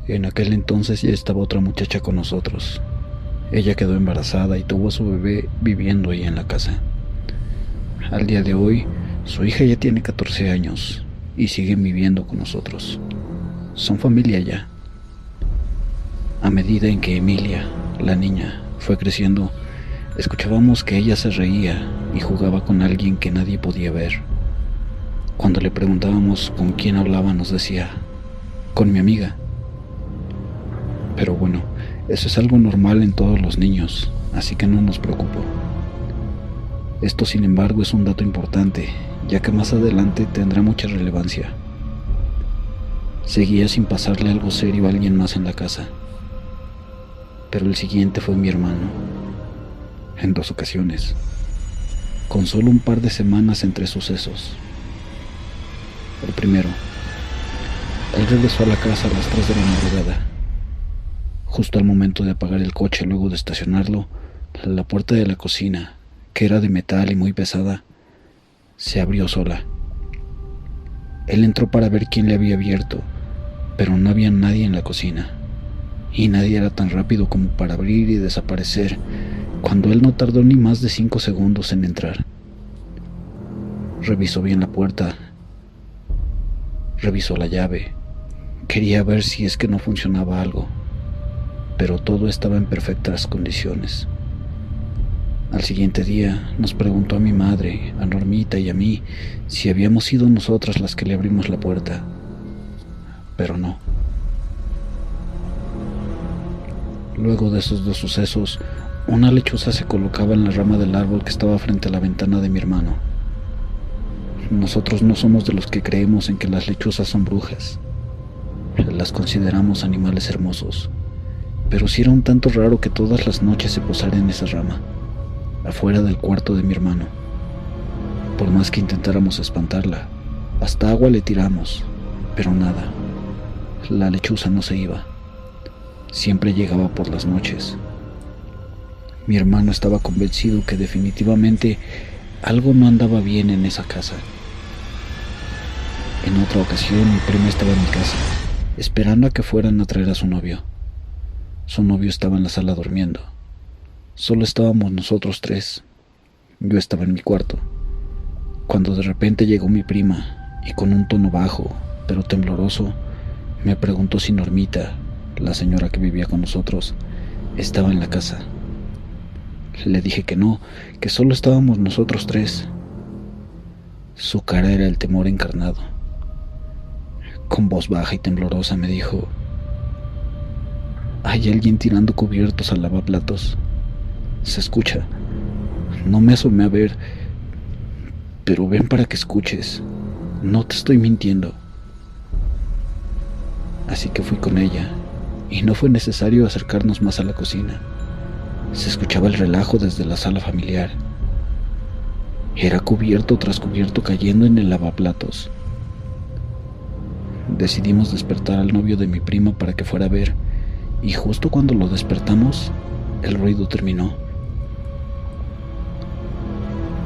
En aquel entonces ya estaba otra muchacha con nosotros. Ella quedó embarazada y tuvo a su bebé viviendo ahí en la casa. Al día de hoy, su hija ya tiene 14 años y siguen viviendo con nosotros. Son familia ya. A medida en que Emilia, la niña, fue creciendo, escuchábamos que ella se reía y jugaba con alguien que nadie podía ver. Cuando le preguntábamos con quién hablaba, nos decía, con mi amiga. Pero bueno, eso es algo normal en todos los niños, así que no nos preocupó. Esto, sin embargo, es un dato importante, ya que más adelante tendrá mucha relevancia. Seguía sin pasarle algo serio a alguien más en la casa, pero el siguiente fue mi hermano, en 2 ocasiones, con solo un par de semanas entre sucesos. El primero, él regresó a la casa a las 3 de la madrugada. Justo al momento de apagar el coche luego de estacionarlo, la puerta de la cocina, que era de metal y muy pesada, se abrió sola. Él entró para ver quién le había abierto, pero no había nadie en la cocina, y nadie era tan rápido como para abrir y desaparecer, cuando él no tardó ni más de 5 segundos en entrar. Revisó bien la puerta, revisó la llave, quería ver si es que no funcionaba algo, pero todo estaba en perfectas condiciones. Al siguiente día nos preguntó a mi madre, a Normita y a mí si habíamos sido nosotras las que le abrimos la puerta, pero no. Luego de esos 2 sucesos, una lechuza se colocaba en la rama del árbol que estaba frente a la ventana de mi hermano. Nosotros no somos de los que creemos en que las lechuzas son brujas. Las consideramos animales hermosos, pero sí era un tanto raro que todas las noches se posara en esa rama, afuera del cuarto de mi hermano. Por más que intentáramos espantarla, hasta agua le tiramos, pero nada. La lechuza no se iba. Siempre llegaba por las noches. Mi hermano estaba convencido que definitivamente algo no andaba bien en esa casa. En otra ocasión, mi prima estaba en mi casa, esperando a que fueran a traer a su novio. Su novio estaba en la sala durmiendo. Solo estábamos nosotros 3. Yo estaba en mi cuarto, cuando de repente llegó mi prima y con un tono bajo, pero tembloroso, me preguntó si Normita, la señora que vivía con nosotros, estaba en la casa. Le dije que no, que solo estábamos nosotros 3. Su cara era el temor encarnado. Con voz baja y temblorosa me dijo, hay alguien tirando cubiertos al lavaplatos. Se escucha. No me asomé a ver, pero ven para que escuches. No te estoy mintiendo. Así que fui con ella, y no fue necesario acercarnos más a la cocina. Se escuchaba el relajo desde la sala familiar. Era cubierto tras cubierto cayendo en el lavaplatos. Decidimos despertar al novio de mi prima para que fuera a ver, y justo cuando lo despertamos, el ruido terminó.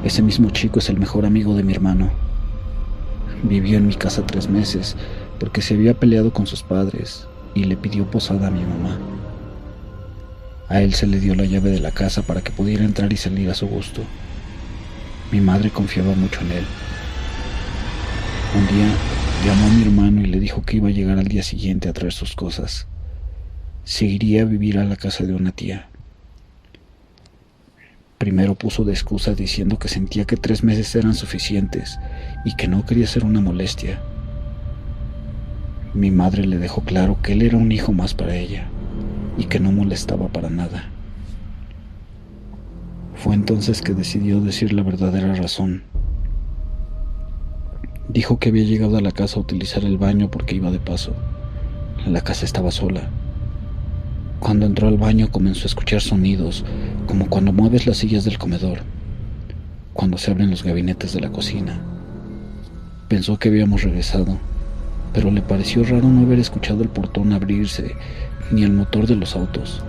Ese mismo chico es el mejor amigo de mi hermano. Vivió en mi casa 3 meses porque se había peleado con sus padres y le pidió posada a mi mamá. A él se le dio la llave de la casa para que pudiera entrar y salir a su gusto. Mi madre confiaba mucho en él. Un día llamó a mi hermano y le dijo que iba a llegar al día siguiente a traer sus cosas. Se iría a vivir a la casa de una tía. Primero puso de excusa diciendo que sentía que 3 meses eran suficientes y que no quería ser una molestia. Mi madre le dejó claro que él era un hijo más para ella y que no molestaba para nada. Fue entonces que decidió decir la verdadera razón. Dijo que había llegado a la casa a utilizar el baño porque iba de paso. La casa estaba sola. Cuando entró al baño comenzó a escuchar sonidos, como cuando mueves las sillas del comedor, cuando se abren los gabinetes de la cocina. Pensó que habíamos regresado, pero le pareció raro no haber escuchado el portón abrirse ni el motor de los autos.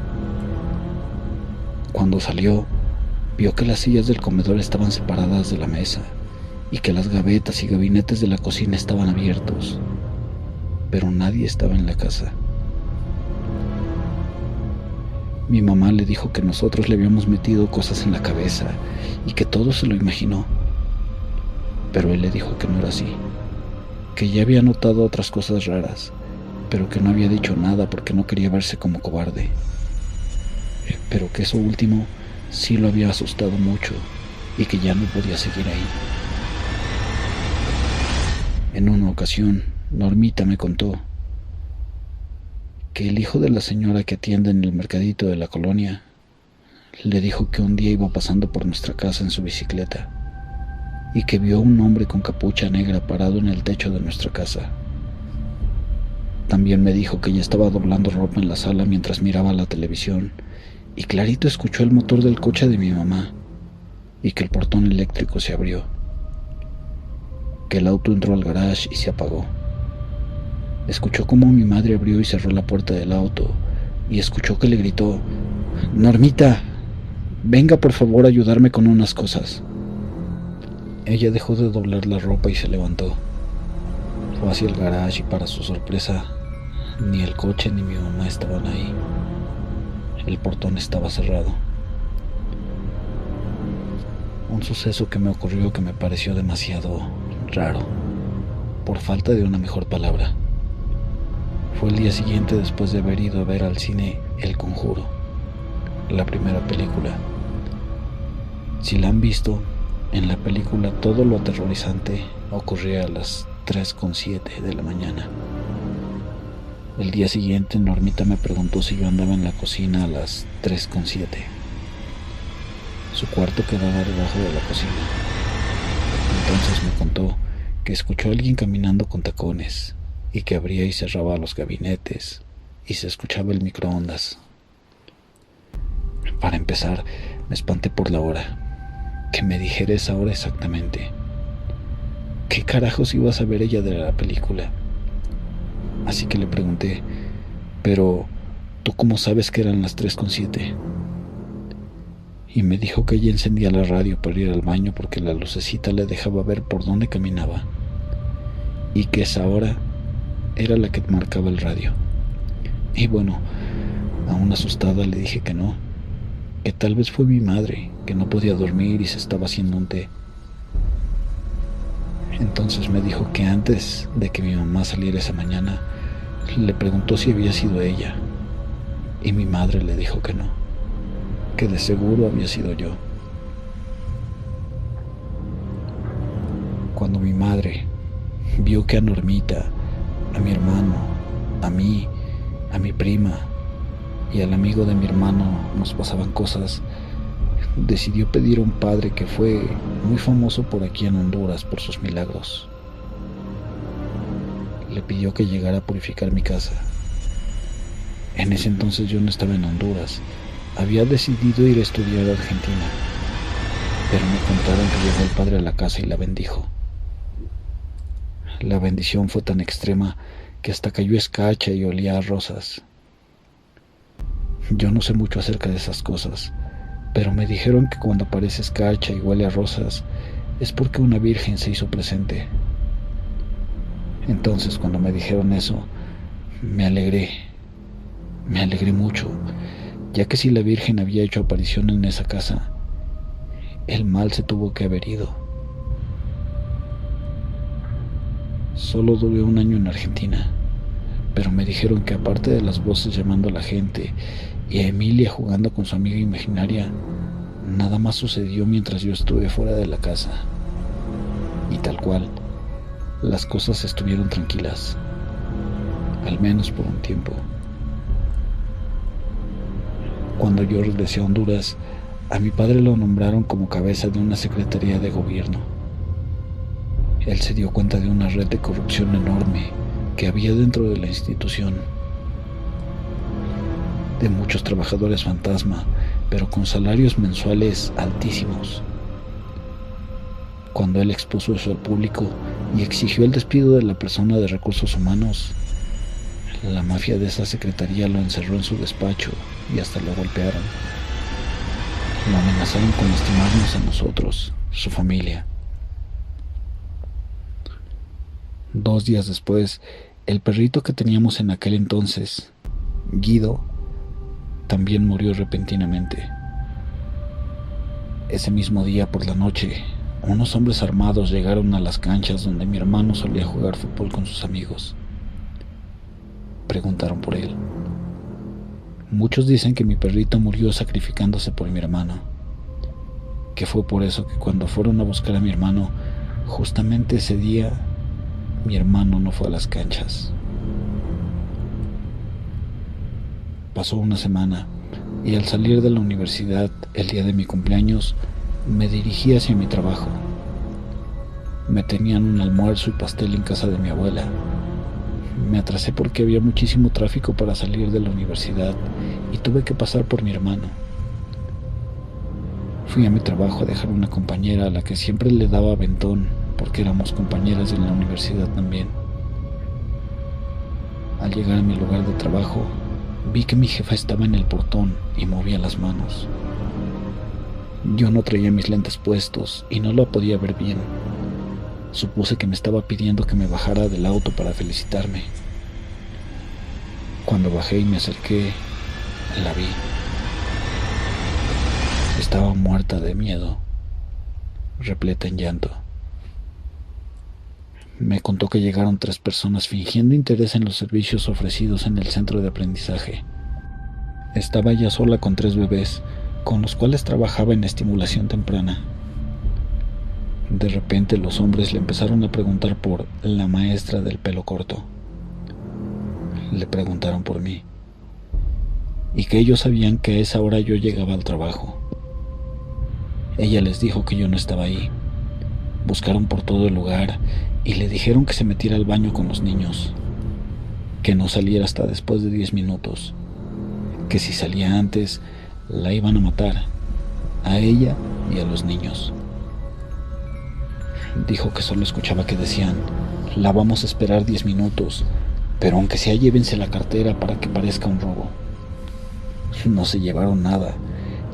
Cuando salió, vio que las sillas del comedor estaban separadas de la mesa y que las gavetas y gabinetes de la cocina estaban abiertos, pero nadie estaba en la casa. Mi mamá le dijo que nosotros le habíamos metido cosas en la cabeza y que todo se lo imaginó. Pero él le dijo que no era así, que ya había notado otras cosas raras, pero que no había dicho nada porque no quería verse como cobarde. Pero que eso último sí lo había asustado mucho y que ya no podía seguir ahí. En una ocasión, Normita me contó que el hijo de la señora que atiende en el mercadito de la colonia le dijo que un día iba pasando por nuestra casa en su bicicleta y que vio a un hombre con capucha negra parado en el techo de nuestra casa. También me dijo que ella estaba doblando ropa en la sala mientras miraba la televisión y clarito escuchó el motor del coche de mi mamá y que el portón eléctrico se abrió, que el auto entró al garage y se apagó. Escuchó cómo mi madre abrió y cerró la puerta del auto y escuchó que le gritó: «Normita, venga por favor a ayudarme con unas cosas». Ella dejó de doblar la ropa y se levantó. Fue hacia el garage y para su sorpresa, ni el coche ni mi mamá estaban ahí. El portón estaba cerrado. Un suceso que me ocurrió que me pareció demasiado raro, por falta de una mejor palabra. Fue el día siguiente después de haber ido a ver al cine El Conjuro, la primera película. Si la han visto, en la película todo lo aterrorizante ocurría a las 3:07 de la mañana. El día siguiente Normita me preguntó si yo andaba en la cocina a las 3:07. Su cuarto quedaba debajo de la cocina. Entonces me contó que escuchó a alguien caminando con tacones y que abría y cerraba los gabinetes y se escuchaba el microondas. Para empezar, me espanté por la hora. Que me dijera esa hora exactamente. ¿Qué carajos iba a saber ella de la película? Así que le pregunté: «Pero, ¿tú cómo sabes que eran las 3:07? Y me dijo que ella encendía la radio para ir al baño porque la lucecita le dejaba ver por dónde caminaba y que esa hora era la que marcaba el radio. Y bueno, aún asustada le dije que no, que tal vez fue mi madre, que no podía dormir y se estaba haciendo un té. Entonces me dijo que antes de que mi mamá saliera esa mañana, le preguntó si había sido ella, y mi madre le dijo que no, que de seguro había sido yo. Cuando mi madre vio que a Normita, a mi hermano, a mí, a mi prima y al amigo de mi hermano nos pasaban cosas, decidió pedir a un padre que fue muy famoso por aquí en Honduras por sus milagros. Le pidió que llegara a purificar mi casa. En ese entonces yo no estaba en Honduras, había decidido ir a estudiar a Argentina, pero me contaron que llegó el padre a la casa y la bendijo. La bendición fue tan extrema que hasta cayó escarcha y olía a rosas. Yo no sé mucho acerca de esas cosas, pero me dijeron que cuando aparece escarcha y huele a rosas es porque una virgen se hizo presente. Entonces, cuando me dijeron eso, me alegré mucho, ya que si la virgen había hecho aparición en esa casa, el mal se tuvo que haber ido. Solo duré un año en Argentina, pero me dijeron que aparte de las voces llamando a la gente y a Emilia jugando con su amiga imaginaria, nada más sucedió mientras yo estuve fuera de la casa. Y tal cual, las cosas estuvieron tranquilas, al menos por un tiempo. Cuando yo regresé a Honduras, a mi padre lo nombraron como cabeza de una secretaría de gobierno. Él se dio cuenta de una red de corrupción enorme que había dentro de la institución, de muchos trabajadores fantasma, pero con salarios mensuales altísimos. Cuando él expuso eso al público y exigió el despido de la persona de recursos humanos, la mafia de esa secretaría lo encerró en su despacho y hasta lo golpearon. Lo amenazaron con lastimarnos a nosotros, su familia. 2 días después, el perrito que teníamos en aquel entonces, Guido, también murió repentinamente. Ese mismo día por la noche, unos hombres armados llegaron a las canchas donde mi hermano solía jugar fútbol con sus amigos. Preguntaron por él. Muchos dicen que mi perrito murió sacrificándose por mi hermano, que fue por eso que cuando fueron a buscar a mi hermano, justamente ese día, mi hermano no fue a las canchas. Pasó una semana y al salir de la universidad el día de mi cumpleaños, me dirigí hacia mi trabajo. Me tenían un almuerzo y pastel en casa de mi abuela. Me atrasé porque había muchísimo tráfico para salir de la universidad y tuve que pasar por mi hermano. Fui a mi trabajo a dejar una compañera a la que siempre le daba aventón porque éramos compañeras en la universidad también. Al llegar a mi lugar de trabajo, vi que mi jefa estaba en el portón y movía las manos. Yo no traía mis lentes puestos y no la podía ver bien. Supuse que me estaba pidiendo que me bajara del auto para felicitarme. Cuando bajé y me acerqué, la vi. Estaba muerta de miedo, repleta en llanto. Me contó que llegaron 3 personas fingiendo interés en los servicios ofrecidos en el centro de aprendizaje. Estaba ella sola con 3 bebés, con los cuales trabajaba en estimulación temprana. De repente los hombres le empezaron a preguntar por la maestra del pelo corto. Le preguntaron por mí, y que ellos sabían que a esa hora yo llegaba al trabajo. Ella les dijo que yo no estaba ahí. Buscaron por todo el lugar y le dijeron que se metiera al baño con los niños, que no saliera hasta después de 10 minutos, que si salía antes la iban a matar, a ella y a los niños. Dijo que solo escuchaba que decían: la vamos a esperar 10 minutos, pero aunque sea llévense la cartera para que parezca un robo. No se llevaron nada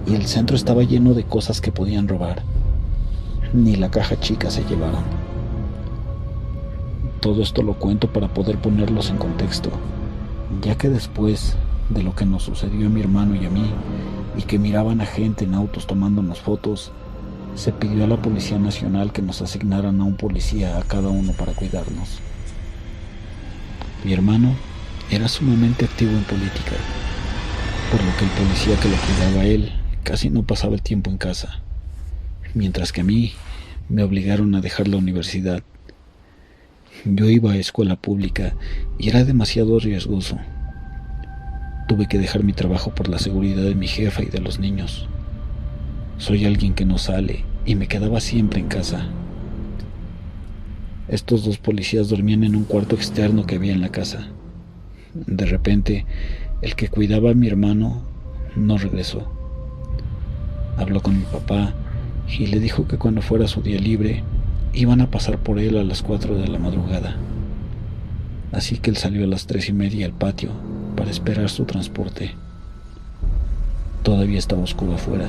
y el centro estaba lleno de cosas que podían robar. Ni la caja chica se llevaron. Todo esto lo cuento para poder ponerlos en contexto, ya que después de lo que nos sucedió a mi hermano y a mí, y que miraban a gente en autos tomándonos fotos, se pidió a la Policía Nacional que nos asignaran a un policía a cada uno para cuidarnos. Mi hermano era sumamente activo en política, por lo que el policía que lo cuidaba a él casi no pasaba el tiempo en casa, mientras que a mí me obligaron a dejar la universidad. Yo iba a escuela pública y era demasiado riesgoso. Tuve que dejar mi trabajo por la seguridad de mi jefa y de los niños. Soy alguien que no sale y me quedaba siempre en casa. Estos 2 policías dormían en un cuarto externo que había en la casa. De repente, el que cuidaba a mi hermano no regresó. Habló con mi papá y le dijo que cuando fuera su día libre iban a pasar por él a las 4 de la madrugada. Así que él salió a las 3:30 al patio para esperar su transporte. Todavía estaba oscuro afuera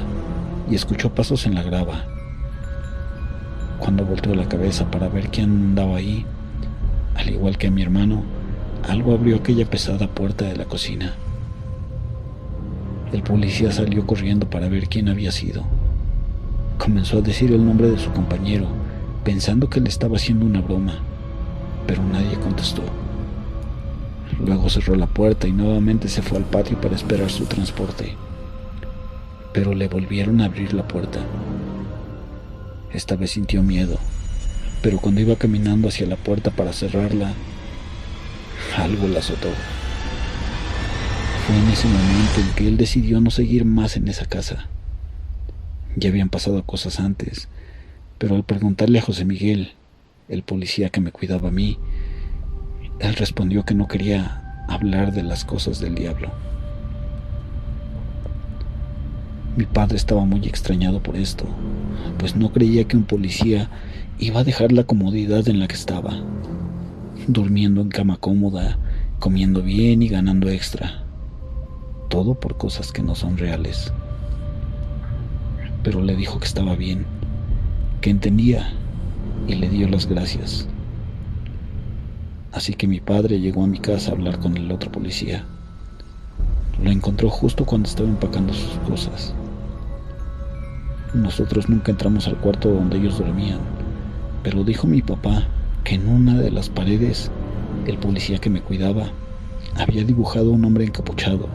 y escuchó pasos en la grava. Cuando volteó la cabeza para ver quién andaba ahí, al igual que a mi hermano, algo abrió aquella pesada puerta de la cocina. El policía salió corriendo para ver quién había sido. Comenzó a decir el nombre de su compañero, pensando que le estaba haciendo una broma, pero nadie contestó. Luego cerró la puerta y nuevamente se fue al patio para esperar su transporte, pero le volvieron a abrir la puerta. Esta vez sintió miedo, pero cuando iba caminando hacia la puerta para cerrarla, algo la azotó. Fue en ese momento en que él decidió no seguir más en esa casa. Ya habían pasado cosas antes, pero al preguntarle a José Miguel, el policía que me cuidaba a mí, él respondió que no quería hablar de las cosas del diablo. Mi padre estaba muy extrañado por esto, pues no creía que un policía iba a dejar la comodidad en la que estaba, durmiendo en cama cómoda, comiendo bien y ganando extra. Todo por cosas que no son reales. Pero le dijo que estaba bien, que entendía, y le dio las gracias. Así que mi padre llegó a mi casa a hablar con el otro policía. Lo encontró justo cuando estaba empacando sus cosas. Nosotros nunca entramos al cuarto donde ellos dormían, pero dijo mi papá que en una de las paredes el policía que me cuidaba había dibujado a un hombre encapuchado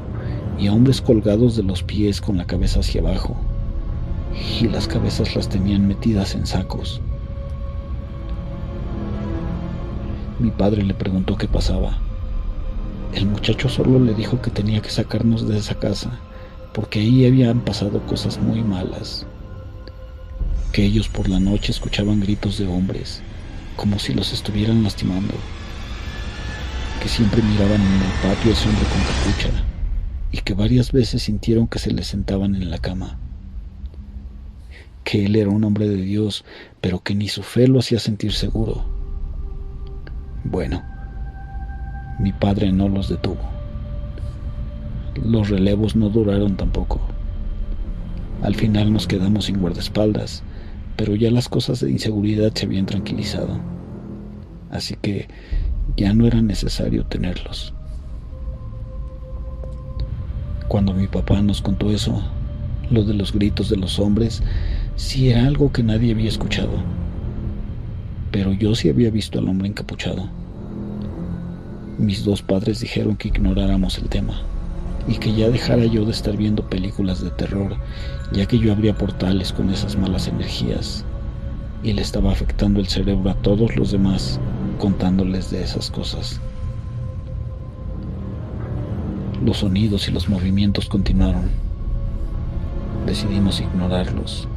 y a hombres colgados de los pies con la cabeza hacia abajo, y las cabezas las tenían metidas en sacos. Mi padre le preguntó qué pasaba. El muchacho solo le dijo que tenía que sacarnos de esa casa porque ahí habían pasado cosas muy malas, que ellos por la noche escuchaban gritos de hombres, como si los estuvieran lastimando, que siempre miraban en el patio a ese hombre con capucha y que varias veces sintieron que se le sentaban en la cama, que él era un hombre de Dios, pero que ni su fe lo hacía sentir seguro. Bueno, mi padre no los detuvo. Los relevos no duraron tampoco. Al final nos quedamos sin guardaespaldas, pero ya las cosas de inseguridad se habían tranquilizado, así que ya no era necesario tenerlos. Cuando mi papá nos contó eso, lo de los gritos de los hombres, sí era algo que nadie había escuchado, pero yo sí había visto al hombre encapuchado. Mis dos padres dijeron que ignoráramos el tema y que ya dejara yo de estar viendo películas de terror, ya que yo abría portales con esas malas energías y le estaba afectando el cerebro a todos los demás contándoles de esas cosas. Los sonidos y los movimientos continuaron. Decidimos ignorarlos.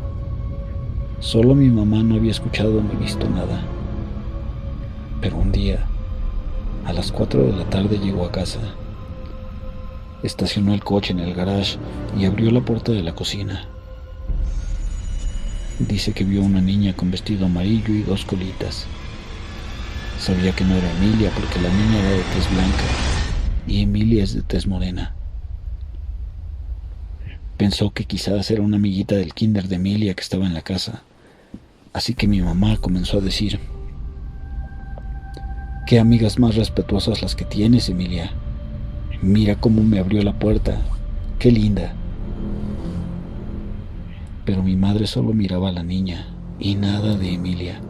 Solo mi mamá no había escuchado ni visto nada. Pero un día, a las 4 de la tarde, llegó a casa. Estacionó el coche en el garage y abrió la puerta de la cocina. Dice que vio una niña con vestido amarillo y 2 colitas. Sabía que no era Emilia porque la niña era de tez blanca y Emilia es de tez morena. Pensó que quizás era una amiguita del kinder de Emilia que estaba en la casa, así que mi mamá comenzó a decir: «Qué amigas más respetuosas las que tienes, Emilia. Mira cómo me abrió la puerta, qué linda». Pero mi madre solo miraba a la niña y nada de Emilia.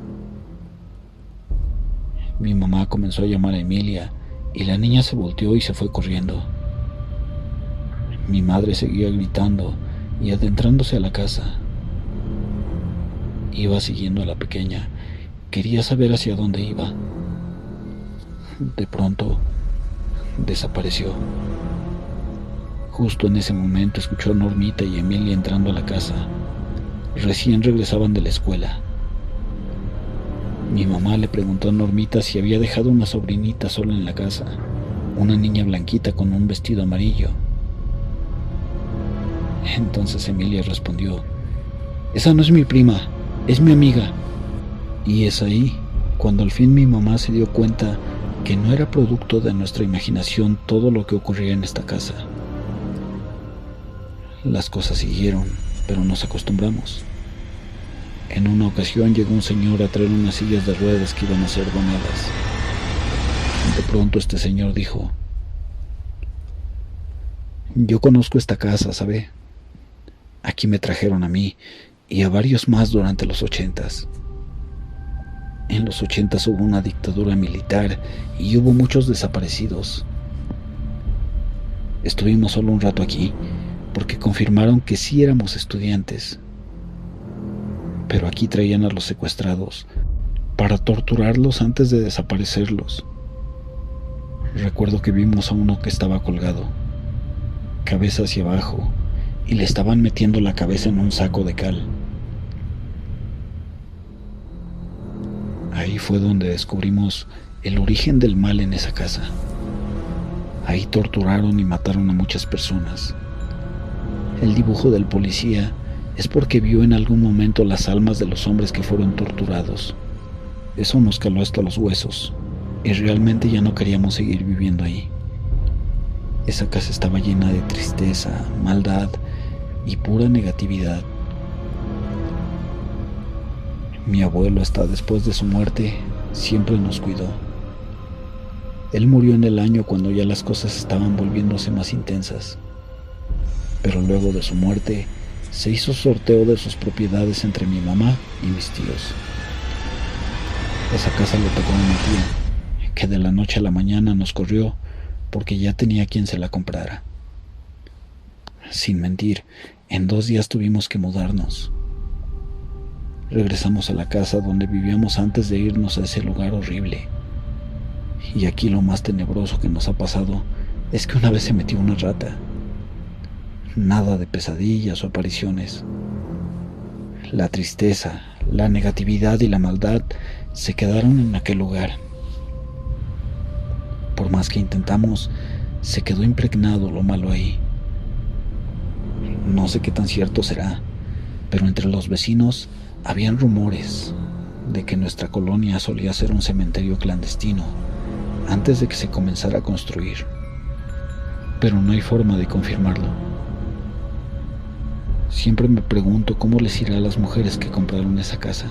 Mi mamá comenzó a llamar a Emilia y la niña se volteó y se fue corriendo. Mi madre seguía gritando y adentrándose a la casa. Iba siguiendo a la pequeña. Quería saber hacia dónde iba. De pronto, desapareció. Justo en ese momento escuchó a Normita y Emilia entrando a la casa. Recién regresaban de la escuela. Mi mamá le preguntó a Normita si había dejado una sobrinita sola en la casa, una niña blanquita con un vestido amarillo. Entonces Emilia respondió: «Esa no es mi prima, es mi amiga». Y es ahí cuando al fin mi mamá se dio cuenta que no era producto de nuestra imaginación todo lo que ocurría en esta casa. Las cosas siguieron, pero nos acostumbramos. En una ocasión llegó un señor a traer unas sillas de ruedas que iban a ser donadas. De pronto este señor dijo: «Yo conozco esta casa, ¿sabe? Aquí me trajeron a mí y a varios más durante los 80s. En los 80s hubo una dictadura militar y hubo muchos desaparecidos. Estuvimos solo un rato aquí porque confirmaron que sí éramos estudiantes. Pero aquí traían a los secuestrados para torturarlos antes de desaparecerlos. Recuerdo que vimos a uno que estaba colgado, cabeza hacia abajo, y le estaban metiendo la cabeza en un saco de cal. Ahí fue donde descubrimos el origen del mal en esa casa. Ahí torturaron y mataron a muchas personas. El dibujo del policía es porque vio en algún momento las almas de los hombres que fueron torturados. Eso nos caló hasta los huesos y realmente ya no queríamos seguir viviendo ahí. Esa casa estaba llena de tristeza, maldad y pura negatividad. Mi abuelo, hasta después de su muerte, siempre nos cuidó. Él murió en el año cuando ya las cosas estaban volviéndose más intensas. Pero luego de su muerte, se hizo sorteo de sus propiedades entre mi mamá y mis tíos. Esa casa le tocó a mi tía, que de la noche a la mañana nos corrió porque ya tenía quien se la comprara. Sin mentir, en 2 días tuvimos que mudarnos. Regresamos a la casa donde vivíamos antes de irnos a ese lugar horrible. Y aquí lo más tenebroso que nos ha pasado es que una vez se metió una rata. Nada de pesadillas o apariciones. La tristeza, la negatividad y la maldad se quedaron en aquel lugar. Por más que intentamos, se quedó impregnado lo malo ahí. No sé qué tan cierto será, pero entre los vecinos habían rumores de que nuestra colonia solía ser un cementerio clandestino antes de que se comenzara a construir, pero no hay forma de confirmarlo. Siempre me pregunto cómo les irá a las mujeres que compraron esa casa.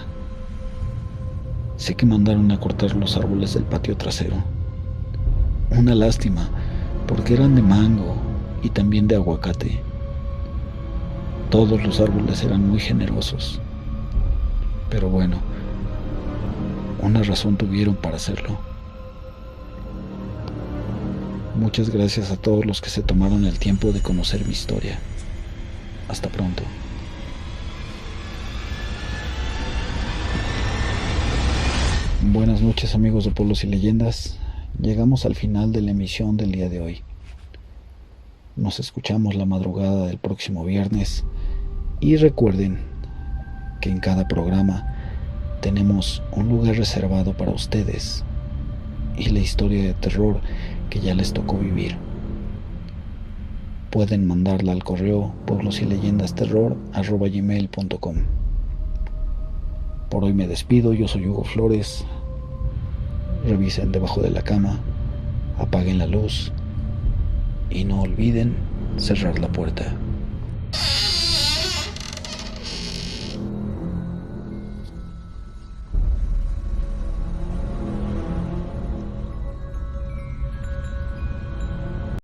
Sé que mandaron a cortar los árboles del patio trasero. Una lástima, porque eran de mango y también de aguacate. Todos los árboles eran muy generosos. Pero bueno, una razón tuvieron para hacerlo. Muchas gracias a todos los que se tomaron el tiempo de conocer mi historia. Hasta pronto. Buenas noches, amigos de Pueblos y Leyendas. Llegamos al final de la emisión del día de hoy. Nos escuchamos la madrugada del próximo viernes y recuerden que en cada programa tenemos un lugar reservado para ustedes y la historia de terror que ya les tocó vivir. Pueden mandarla al correo pueblosyleyendasterror@gmail.com. Por hoy me despido, yo soy Hugo Flores. Revisen debajo de la cama, apaguen la luz y no olviden cerrar la puerta.